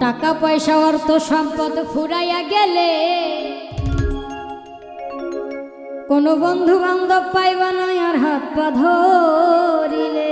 টাকা পয়সা অর্থ সম্পদ ফুরাইয়া গেলে কোনো বন্ধু বান্ধব পাইবা না আর হাত পা ধরিলে।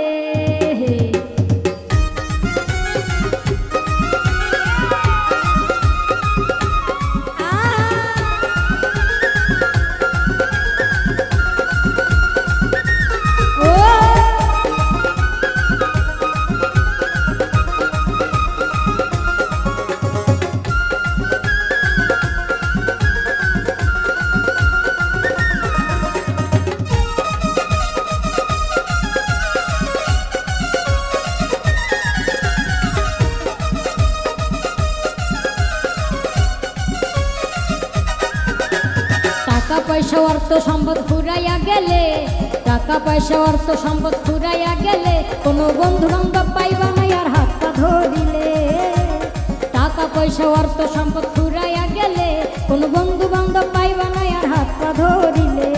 টাকা পয়সা অর্থ সম্পদ ফুরাইয়া গেলে, টাকা পয়সা অর্থ সম্পদ ফুরাইয়া গেলে কোনো বন্ধু বান্ধব পাইবা না আর হাত পা ধরিলে। টাকা পয়সা অর্থ সম্পদ ফুরাইয়া গেলে কোনো বন্ধু বান্ধব পাইবা না আর হাত পা ধরিলে।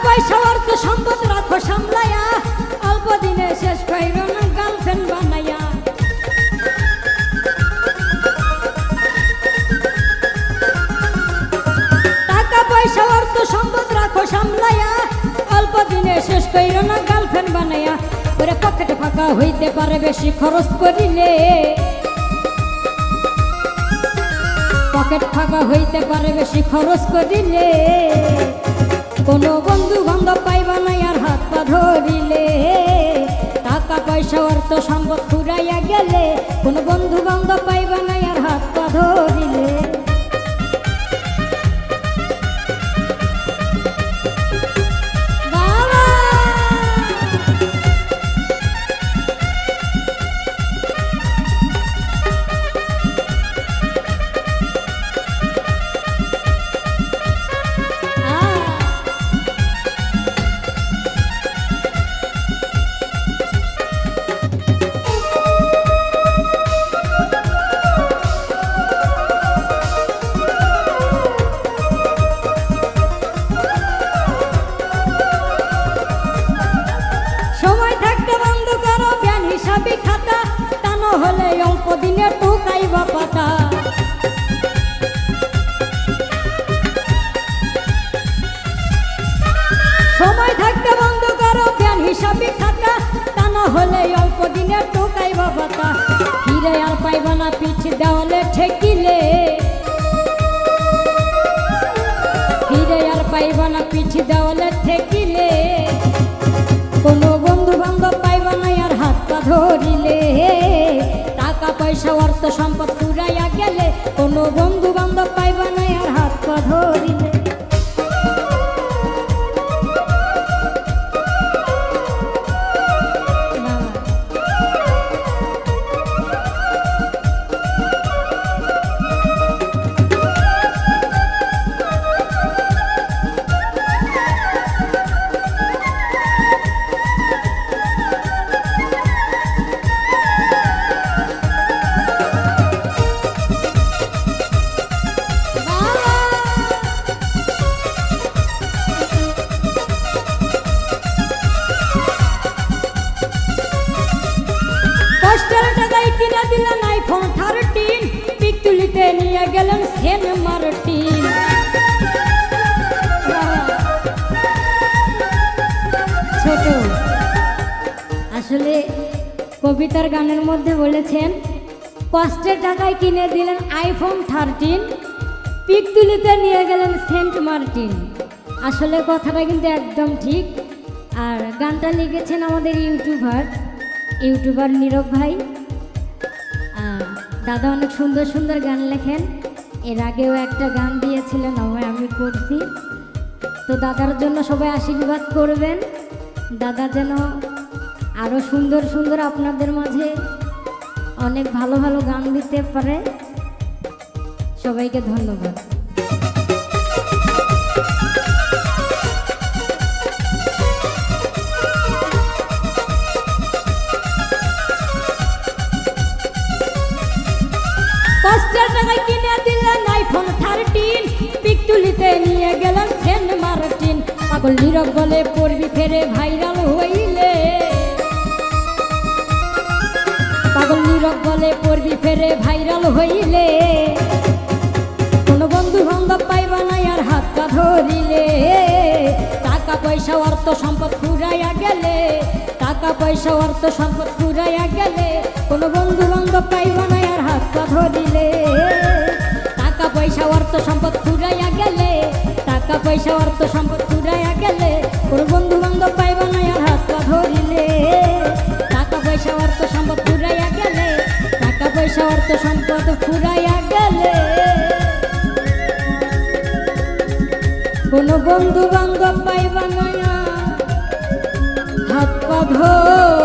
পয়সা অর্থ সম্পদ রাখো সামলায়া, অল্প দিনে শেষ কইরো না গার্লফ্রেন্ড বানাইয়া। টাকা পয়সা অর্থ সম্পদ রাখো সামলায়া, অল্প দিনে শেষ কইরো না গার্লফ্রেন্ড বানাইয়া। ওরে পকেট ফাঁকা হইতে পারে বেশি খরচ করিলে, পকেট ফাঁকা হইতে পারে বেশি খরচ করিলে। কোনো বন্ধু বান্ধব পাইবা না আর হাত পা ধরিলে। টাকা পয়সা অর্থ সম্পদ ফুরাইয়া গেলে কোনো বন্ধু বান্ধব পাইবা না আর হাত পা ধরিলে। খাতা তা না হলে অল্প দিনে টুকাইবা পাতা। সময় থাকতে বন্ধ করো জ্ঞান হিসাবে খাতা, তা না হলে অল্প দিনে টুকাইবা পাতা। ফিরে আর পাইবা না পিঠ দেওয়ালে ঠেকিলে, ফিরে আর পাইবা না পিঠ দেওয়ালে ঠেকিলে। কোনো বন্ধু বান্ধব পাইবা না আর হাত পা ধরিলে। টাকা পয়সা অর্থ সম্পদ ফুরাইয়া গেলে কোনো বন্ধু বান্ধব পাইবা না আর হাত পা ধরিলে। কষ্টের টাকায় কিনে দিলেন আইফোন 13, পিক তুলিতে নিয়ে গেলেন সেন্ট মার্টিন। ছোট আসলে কবিতার গানের মধ্যে বলেছেন কষ্টের টাকায় কিনে দিলেন আইফোন 13, পিক তুলিতে নিয়ে গেলেন সেন্ট মার্টিন। আসলে কথাটা কিন্তু একদম ঠিক। আর গানটা লিখেছেন আমাদের ইউটিউবার নীরব ভাই। দাদা অনেক সুন্দর সুন্দর গান লেখেন, এর আগেও একটা গান দিয়েছিলেন আমি করছি। তো দাদার জন্য সবাই আশীর্বাদ করবেন, দাদা যেন আরও সুন্দর সুন্দর আপনাদের মাঝে অনেক ভালো ভালো গান দিতে পারে। সবাইকে ধন্যবাদ। কষ্টের টাকায় কিনে দিলেন আইফোন 13, পিক তুলিতে নিয়ে গেলেন সেন্ট মার্টিন। পাগল নীরব বলে পড়বি ফেরে ভাইরাল হইলে, পাগল নীরব বলে পড়বি ফেরে ভাইরাল হইলে, কোনো বন্ধু বান্ধব পাইবা না আর হাতটা ধরিলে। টাকা পয়সা অর্থ সম্পদ ফুরাইয়া গেলে, টাকা পয়সা অর্থ সম্পদ ফুরাইয়া গেলে, কোনো বন্ধু বান্ধব পাইবা না আর হাতটা ধরিলে। টাকা পয়সা অর্থ সম্পদ ফুরাইয়া গেলে, টাকা পয়সা অর্থ সম্পদ ফুরাইয়া গেলে, কোনো বন্ধু বান্ধব পাইবা না আর হাতটা ধরিলে। টাকা পয়সা অর্থ সম্পদ ফুরাইয়া গেলে, টাকা পয়সা অর্থ সম্পদ ফুরাইয়া গেলে, কোনো বন্ধু বান্ধব পাইবা না হাত পা ধরিলে।